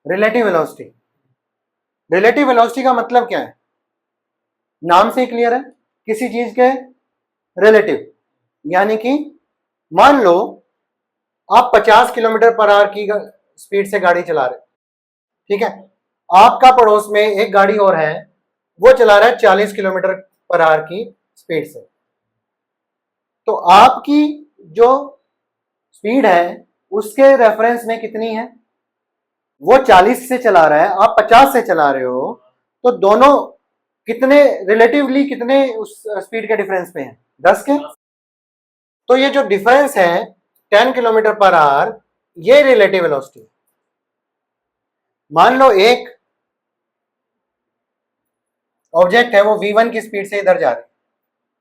Relative velocity. Relative velocity का मतलब क्या है? नाम से क्लियर है, किसी चीज के रिलेटिव, यानी कि मान लो आप 50 किलोमीटर पर आवर की स्पीड से गाड़ी चला रहे, ठीक है, आपका पड़ोस में एक गाड़ी और है, वो चला रहा है 40 किलोमीटर पर आवर की स्पीड से। तो आपकी जो स्पीड है उसके रेफरेंस में कितनी है? वो 40 से चला रहा है, आप 50 से चला रहे हो, तो दोनों कितने रिलेटिवली कितने उस स्पीड के डिफरेंस पे हैं? 10 के। तो ये जो डिफरेंस है 10 किलोमीटर पर आवर, ये रिलेटिव वेलोसिटी। मान लो एक ऑब्जेक्ट है, वो v1 की स्पीड से इधर जा रही है,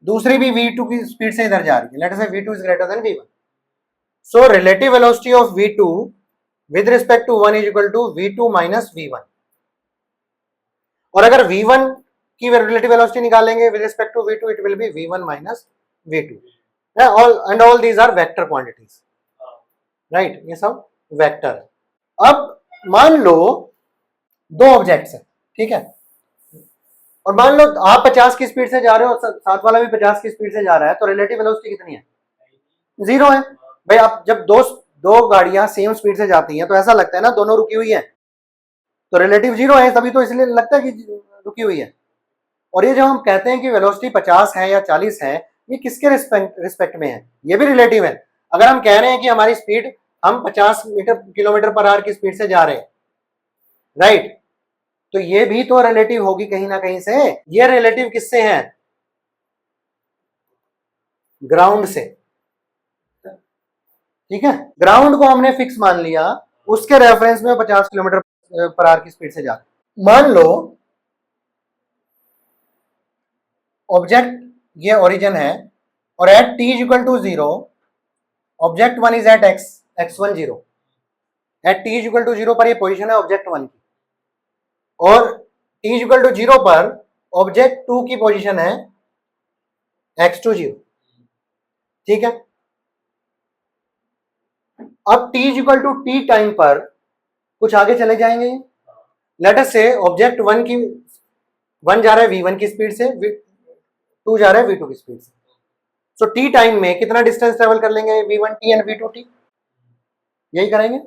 दूसरी भी v2 की स्पीड से इधर जा रही है, let us say v2 is greater than v1। So relative velocity of v2 with respect to 1 is equal to v2 minus v1। और अगर v1 की रिलेटिव वेलोसिटी निकालेंगे with respect to v2, it will be v1 minus v2। And all these are vector quantities, right, ये सब vector है। अब मान लो दो ऑब्जेक्ट्स है, ठीक है, और मान लो आप 50 की स्पीड से जा रहे हो और साथ वाला भी 50 की स्पीड से जा रहा है, तो रिलेटिव वेलोसिटी कितनी है? 0 है। भाई आप जब दो गाड़ियां सेम स्पीड से जाती हैं तो ऐसा लगता है ना दोनों रुकी हुई है, तो रिलेटिव 0 है, तभी तो इसलिए लगता है कि रुकी हुई है। और ये जो हम कहते हैं कि वेलोसिटी 50 है या 40 है, ये किसके रिस्पेक्ट में है? ये भी रिलेटिव है। अगर हम कह रहे हैं कि हमारी स्पीड, हम 50 किलोमीटर पर आवर की स्पीड से जा रहे हैं, राइट, तो ये भी तो रिलेटिव होगी कहीं ना कहीं से। ये रिलेटिव किससे है? ग्राउंड से, ठीक है, ग्राउंड को हमने फिक्स मान लिया, उसके रेफरेंस में 50 किलोमीटर पर आवर की स्पीड से जा रहे। मान लो ऑब्जेक्ट ये ओरिजिन है, और at t is equal to 0 object 1 is at x1 0। At t is equal to 0 पर ये पोजीशन है ऑब्जेक्ट 1 की, और t इज इक्वल टू 0 पर ऑब्जेक्ट 2 की पोजीशन है x2 0, ठीक है। अब t is equal to t time पर कुछ आगे चले जाएंगे, लेट अस से ऑब्जेक्ट 1 जा रहा है v1 की स्पीड से, 2 जा रहा है v2 की स्पीड से। सो t टाइम में कितना डिस्टेंस ट्रेवल कर लेंगे v1t एंड v2t? यही करेंगे।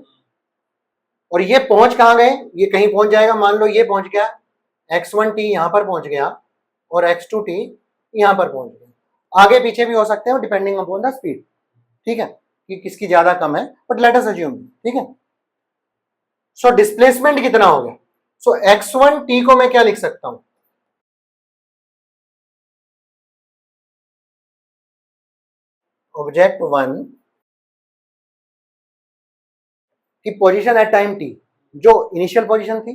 और ये पहुंच कहां गए? ये कहीं पहुंच जाएगा, मान लो ये पहुंच गया x1t यहां पर पहुंच गया और x2t यहां पर पहुंच गया। आगे पीछे भी हो सकते हैं डिपेंडिंग अपॉन द स्पीड, ठीक है, कि किसकी ज्यादा कम है, बट लेट अस अज्यूम, ठीक है। सो डिस्प्लेसमेंट कितना हो गया? सो x1t को मैं क्या लिख सकता हूं? ऑब्जेक्ट 1 की पोजीशन एट टाइम t, जो इनिशियल पोजीशन थी,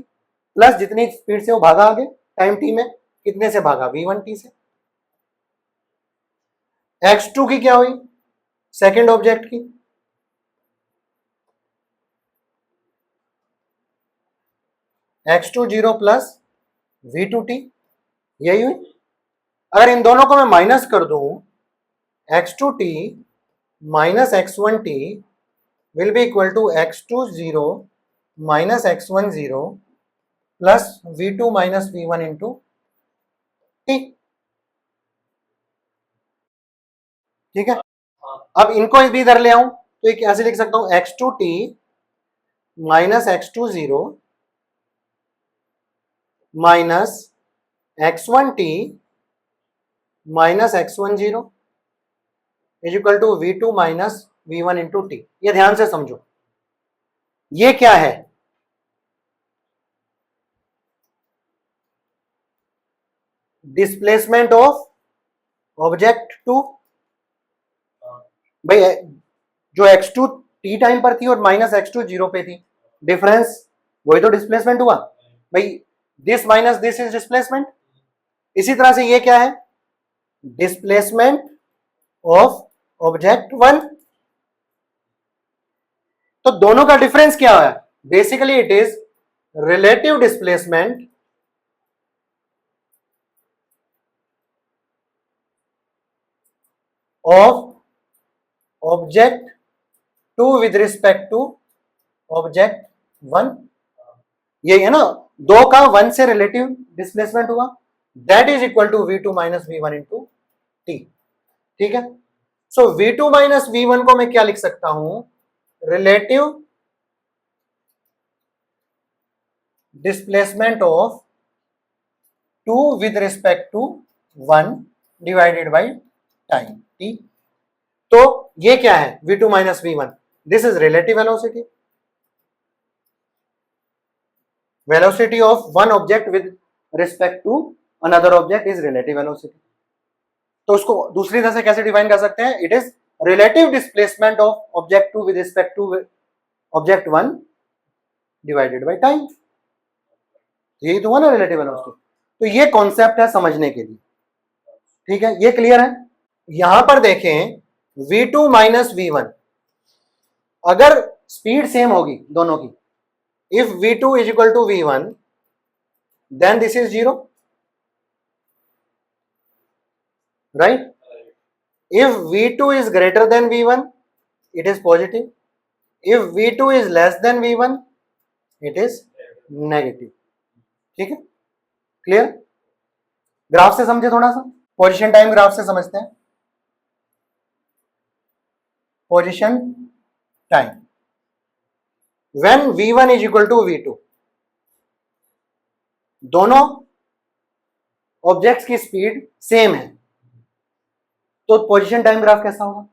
प्लस जितनी स्पीड से वो भागा आगे टाइम t में, कितने से भागा? v1t से। x2 की क्या हुई? सेकेंड ऑब्जेक्ट की, x2 0 प्लस v2t, यही हुई। अगर इन दोनों को मैं माइनस कर दूं, x2t minus x1t will be equal to x2 0 minus x1 0 plus v2 minus v1 into t, ठीक है। अब इनको भी इधर ले आऊं तो ये कैसे लिख सकता हूं? x2t minus x2 0 minus x1t minus x1 0 is equal to v2 minus v1 into T. ये ध्यान से समझो, ये क्या है? Displacement of object 2। भाई जो x2 t टाइम पर थी और माइनस x2 0 पे थी, डिफरेंस वही तो डिस्प्लेसमेंट हुआ। भाई this minus this is displacement. इसी तरह से ये क्या है? Displacement of object 1। तो दोनों का डिफरेंस क्या है? Basically it is relative displacement of object 2 with respect to object 1। ये है ना, दो का वन से रिलेटिव डिस्प्लेसमेंट हुआ, that is equal to V2 minus V1 into T. ठीक है, सो V2 माइनस V1 को मैं क्या लिख सकता हूं, relative displacement of 2 with respect to 1 divided by time T. तो ये क्या है, V2 minus V1, this is relative velocity, velocity of one object with respect to another object is relative velocity. तो उसको दूसरी तरह से कैसे डिफाइन कर सकते हैं, it is relative displacement of object 2 with respect to object 1 divided by time. यही तो हुआ ना रिलेटिव वेलोसिटी। तो ये कॉन्सेप्ट है समझने के लिए, ठीक है, ये क्लियर है। यहां पर देखें V2 माइनस V1, अगर स्पीड सेम होगी दोनों की, if V2 is equal to V1 then this is 0, right? If V2 is greater than V1 it is positive, if V2 is less than V1 it is negative। ठीक है, clear. Graph से समझे, थोड़ा सा position time graph से समझते हैं। Position time when V1 is equal to V2, दोनों ऑब्जेक्ट्स की स्पीड सेम है, तो पोजीशन टाइम ग्राफ कैसा होगा।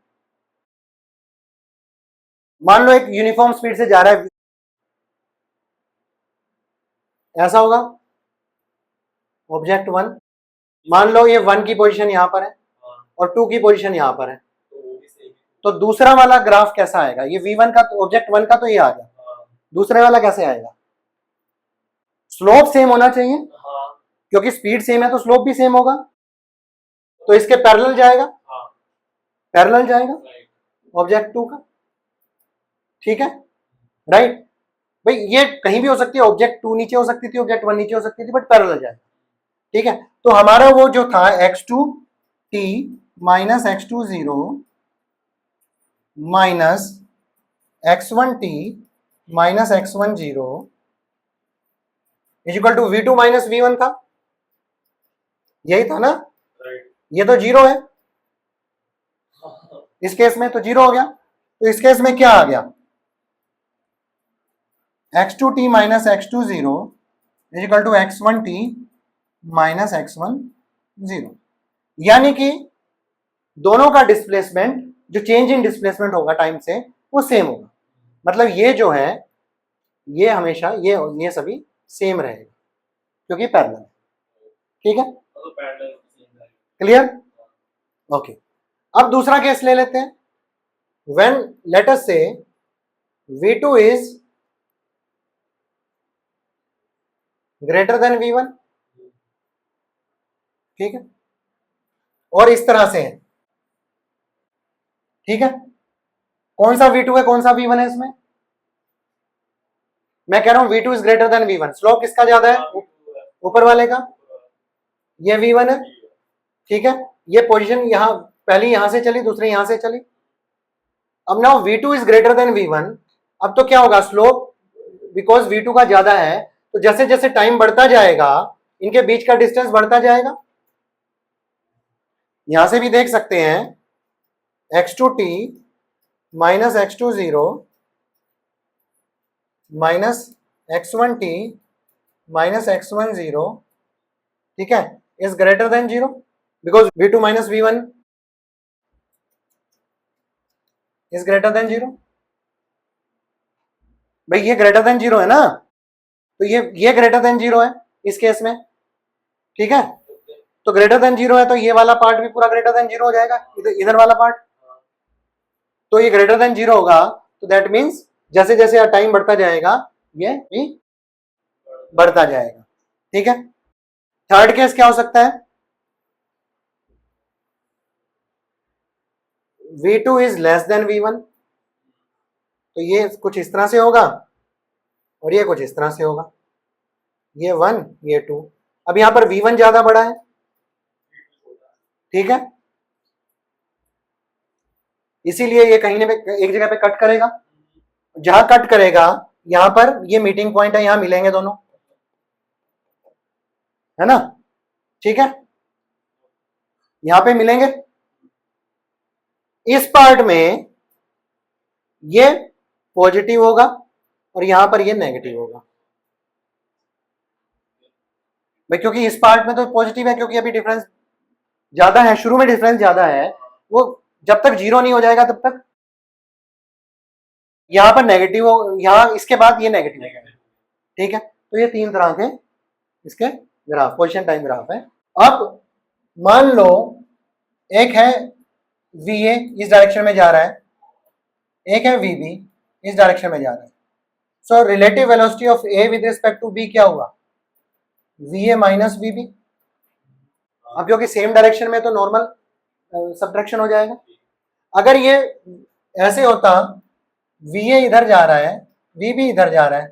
मान लो एक यूनिफॉर्म स्पीड से जा रहा है, ऐसा होगा ऑब्जेक्ट 1, मान लो ये 1 की पोजीशन यहां पर है और 2 की पोजीशन यहां पर है, तो दूसरा वाला ग्राफ कैसा आएगा, ये V1 का, तो ऑब्जेक्ट 1 का तो ये आ गया, दूसरे वाला कैसे आएगा, स्लोप सेम होना चाहिए, क्योंकि स्पीड सेम है तो स्लोप भी सेम होगा, तो इसके पैरेलल जाएगा, पैरेलल जाएगा ऑब्जेक्ट 2 का। ठीक है, राइट भाई, ये कहीं भी हो सकती है, ऑब्जेक्ट 2 नीचे हो सकती थी, ऑब्जेक्ट 1 नीचे हो सकती थी, बट पैरेलल जाएगा। ठीक है, तो हमारा वो जो था x2t minus x20 minus x1t minus x10 is equal to V2 minus V1 था, यही था ना, ये तो 0 है, इस केस में तो 0 हो गया, तो इस केस में क्या आ गया, x2t minus x20 is equal to x1t minus x10, यानी कि दोनों का डिस्प्लेसमेंट, जो चेंज इन डिस्प्लेसमेंट होगा टाइम से, वो सेम होगा। मतलब ये जो है, ये हमेशा ये सभी सेम रहेगा, क्योंकि पैरेलल है। ठीक है, क्लियर, ओके। अब दूसरा केस ले लेते हैं, when late us say V2 is greater than V1, ठीक है, और इस तरह से है। ठीक है, कौन सा V2 है, कौन सा V1 है इसमें, मैं कह रहा हूं V2 is greater than V1, slope किसका ज्यादा है, ऊपर वाले का, ये V1 है। ठीक है, ये पोजीशन यहां पहली यहां से चली, दूसरी यहां से चली। अब now V2 is greater than V1, अब तो क्या होगा, स्लोप बिकॉज V2 का ज्यादा है, तो जैसे जैसे टाइम बढ़ता जाएगा इनके बीच का डिस्टेंस बढ़ता जाएगा। यहां से भी देख सकते हैं x2t minus x20 minus x1t minus x10, ठीक है, is greater then 0 because V2 minus V1 is greater then 0। भाई ये ग्रेटर देन 0 है ना, तो ये ग्रेटर देन 0 है इस केस में। ठीक है, तो ग्रेटर देन 0 है तो ये वाला पार्ट भी पूरा ग्रेटर देन 0 हो जाएगा, इधर वाला पार्ट, तो ये ग्रेटर देन 0 होगा, तो दैट मीन्स जैसे जैसे टाइम बढ़ता जाएगा ये भी बढ़ता जाएगा। ठीक है, थर्ड केस क्या हो सकता है, V2 is less than V1, तो ये कुछ इस तरह से होगा और ये कुछ इस तरह से होगा, ये 1 ये 2। अब यहां पर V1 ज्यादा बड़ा है, ठीक है, इसीलिए ये कहीं ना एक जगह पे कट करेगा, जहां कट करेगा यहां पर ये मीटिंग पॉइंट है, यहां मिलेंगे दोनों, है ना, ठीक है, यहां पे मिलेंगे। इस पार्ट में ये पॉजिटिव होगा और यहां पर ये नेगेटिव होगा भाई, क्योंकि इस पार्ट में तो पॉजिटिव है, क्योंकि अभी डिफरेंस ज्यादा है, शुरू में डिफरेंस ज्यादा है, वो जब तक जीरो नहीं हो जाएगा तब तक यहां पर नेगेटिव हो, यहां इसके बाद ये नेगेटिव है, ठीक है। तो ये तीन तरह के इसके ग्राफ, पोजिशन टाइम ग्राफ है। अब मान लो एक है VA इस डायरेक्शन में जा रहा है, एक है VB इस डायरेक्शन में जा रहा है। So relative velocity of A with respect to B क्या हुआ, VA माइनस VB। अब क्योंकि सेम डायरेक्शन में तो नॉर्मल सब्ट्रैक्शन हो जाएगा। अगर ये ऐसे होता, VA इधर जा रहा है, VB इधर जा रहा है,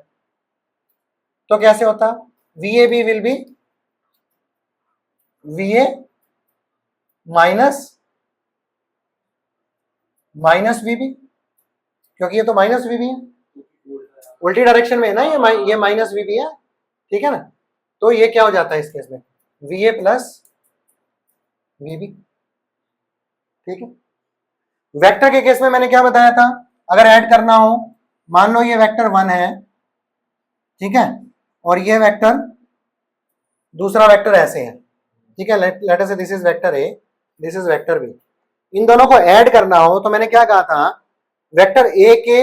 तो कैसे होता, VAB will be VA minus VB, क्योंकि ये तो माइनस VB है, उल्टी डायरेक्शन में है ना, ये माइनस VB है, ठीक है ना। तो ये क्या हो जाता है इस केस में, VA प्लस VB, ठीक है। वेक्टर के केस में मैंने क्या बताया था, अगर ऐड करना हो, मान लो ये वेक्टर 1 है, ठीक है, और ये वेक्टर दूसरा वेक्टर ऐसे है, ठीक है, लेट अस से this is vector A, this is vector B। इन दोनों को ऐड करना हो तो मैंने क्या कहा था, वेक्टर A के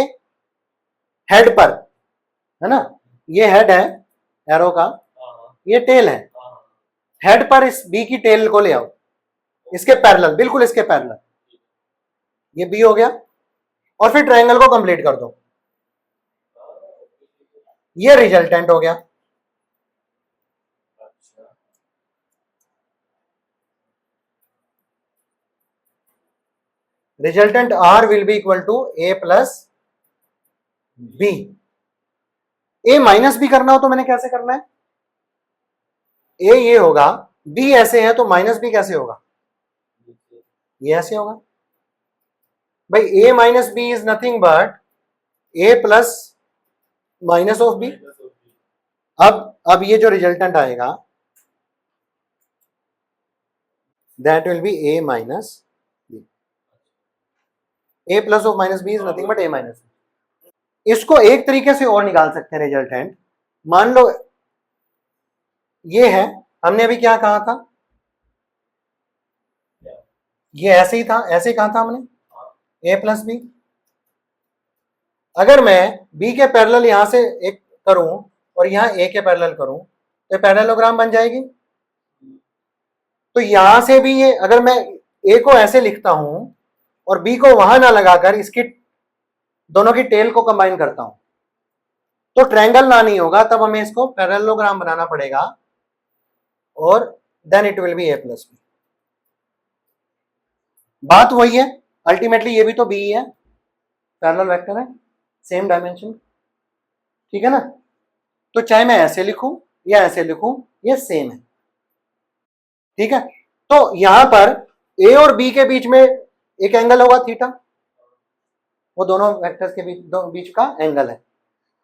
हेड पर, है ना, ये हेड है एरो का, ये टेल है, हेड पर इस B की टेल को ले आओ, इसके पैरेलल, बिल्कुल इसके पैरेलल, ये B हो गया, और फिर ट्रायंगल को कंप्लीट कर दो, ये रिजल्टेंट हो गया। Resultant R will be equal to A plus B। A minus B करना हो तो मैंने कैसे करना है, A ये होगा, B ऐसे है तो माइनस B कैसे होगा, ये ऐसे होगा भाई, A minus B is nothing but A plus minus of B। अब ये जो रिजल्टेंट आएगा that will be A minus B, A plus of minus B is nothing but A minus. इसको एक तरीके से और निकाल सकते हैं रिजल्टेंट, मान लो ये है, हमने अभी क्या कहा था, ये ऐसे ही था, ऐसे ही कहा था हमने A प्लस B। अगर मैं B के पैरेलल यहां से एक करूं और यहां A के पैरेलल करूं तो पैरेललोग्राम बन जाएगी। तो यहां से भी ये, अगर मैं A को ऐसे लिखता हूं और B को वहां ना लगाकर इसकी दोनों की टेल को कंबाइन करता हूं तो ट्रायंगल ना नहीं होगा, तब हमें इसको पैरेललोग्राम बनाना पड़ेगा और then it will be A plus B। बात वही है, अल्टीमेटली ये भी तो B है, पैरेलल वेक्टर है, सेम डायमेंशन, ठीक है ना। तो चाहे मैं ऐसे लिखूं या ऐसे लिखूं, ये सेम है, ठीक है। तो यहां पर A और B के बीच में एक एंगल होगा थीटा, वो दोनों वेक्टर्स के बीच का एंगल है,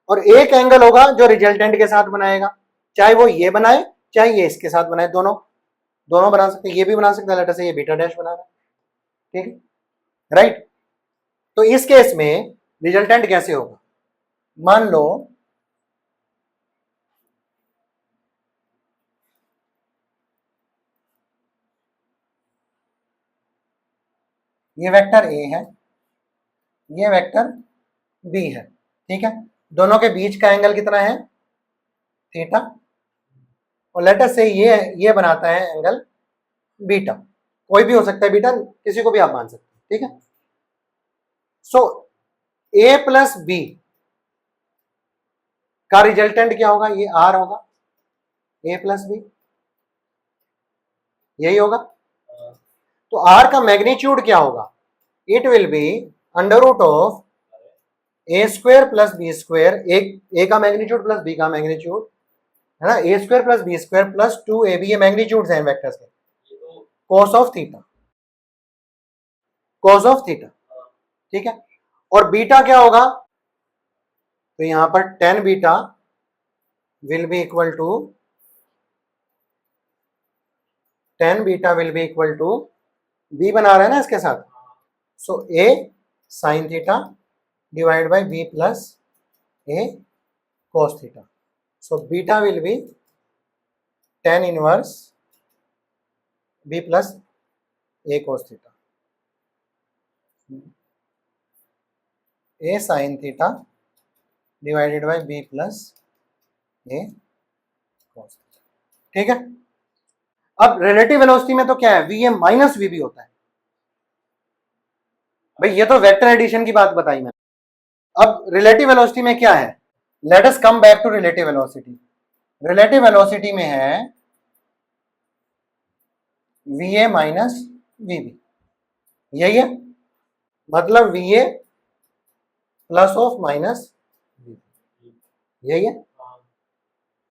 और एक एंगल होगा जो रिजल्टेंट के साथ बनाएगा, चाहे वो ये बनाए चाहे ये इसके साथ बनाए, दोनों बना सकते हैं, ये भी बना सकते हैं, लेटर से ये बीटा डैश बना रहा है, ठीक है, राइट। तो इस केस में रिजल्टेंट कैसे होगा, मान लो ये वेक्टर A है, ये वेक्टर B है, ठीक है, दोनों के बीच का एंगल कितना है, थीटा, और लेटर से ये बनाता है एंगल बीटा, कोई भी हो सकता है बीटा, किसी को भी आप मान सकते हैं, ठीक है। सो A प्लस B का रिजल्टेंट क्या होगा, ये R होगा, A प्लस B यही होगा। तो R का मैग्नीट्यूड क्या होगा, it will be under root of A square plus B square, A का मैग्नीट्यूड प्लस B का मैग्नीट्यूड, है ना, A square plus B square plus 2AB, ये मैग्नीट्यूड्स हैं वेक्टर्स के, cos of theta, cos of theta, ठीक है। और बीटा क्या होगा, तो यहां पर tan beta will be equal to tan beta will be equal to b बना रहा है ना इसके साथ, so a sine theta divide by b plus a cos theta. So beta will be tan inverse b plus a cos theta. A sin theta divided by b plus a cos theta. ठीक है। अब relative velocity में तो क्या है, V A minus we B होता है। भाई ये तो वेक्टर एडिशन की बात बताई मैंने। अब रिलेटिव वेलोसिटी में क्या है, let us come back to relative velocity. Relative velocity में है V A minus we B, यही है, मतलब V A plus of minus we B, यही है।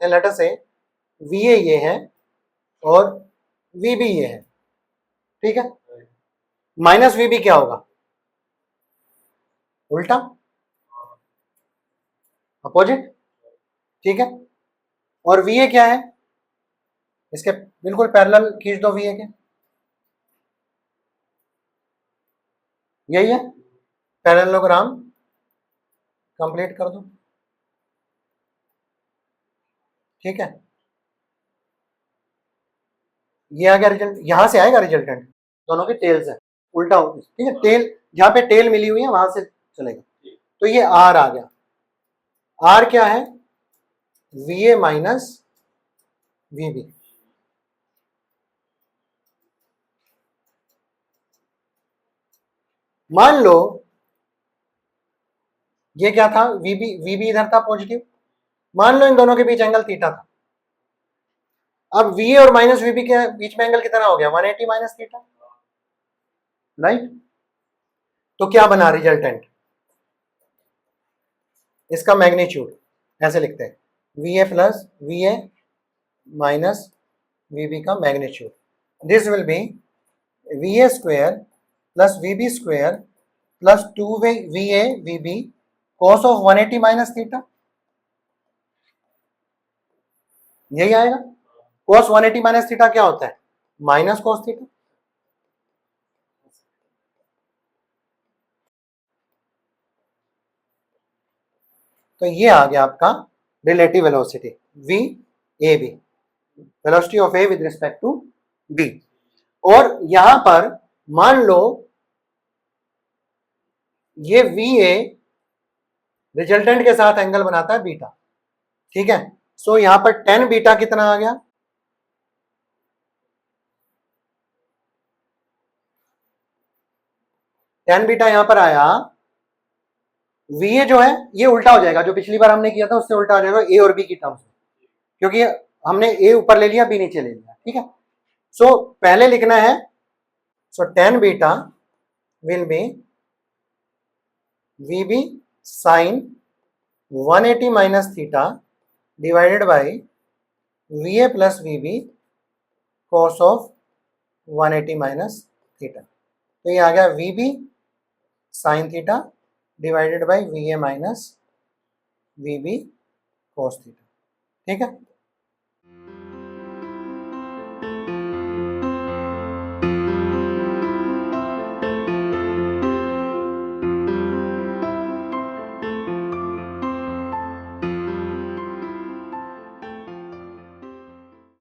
लेट अस से वी ए ये है और वी बी ये है, ठीक है। माइनस वी बी क्या होगा, उल्टा, अपोजिट, ठीक है। और वी ए क्या है, इसके बिल्कुल पैरेलल खींच दो वी ए के, यही है, पैरेललोग्राम कंप्लीट कर दो, ठीक है। ये आ गया रिजल्ट, यहां से आएगा रिजल्टेंट, दोनों की टेल से उल्टा होगी, ठीक है। टेल जहां पे टेल मिली हुई है वहां से चलेगा, तो ये आर आ गया। आर क्या है, V A minus we B. मान लो ये क्या था, वीबी इधर था पॉजिटिव, मान लो इन दोनों के बीच एंगल थीटा था। अब वी ए और माइनस वीबी के बीच में एंगल कितना हो गया, 180 माइनस थीटा, राइट। तो क्या बना रिजल्टेंट, इसका मैग्नीट्यूड ऐसे लिखते हैं, वी ए प्लस वी ए माइनस वीबी का magnitude, this will be v a square plus v b square plus 2 v a v b cos of 180 minus theta, यही आएगा। cos 180 माइनस थीटा क्या होता है, माइनस cos थीटा। तो ये आ गया आपका relative velocity V A B, velocity of A with respect to B. और यहां पर मान लो ये वी ए रिजल्टेंट के साथ एंगल बनाता है बीटा, ठीक है। सो यहां पर टेन बीटा कितना आ गया, टेन बीटा यहां पर आया, वी ए जो है ये उल्टा हो जाएगा, जो पिछली बार हमने किया था उससे उल्टा हो जाएगा ए और बी की टर्म्स में, क्योंकि हमने ए ऊपर ले लिया बी नीचे ले लिया, ठीक है। सो पहले लिखना है, so tan beta will be v b sine 180 minus theta divided by v A plus v b cos of 180 minus theta. तो ये आ गया v b sine theta divided by v A minus we b cos theta, ठीक है।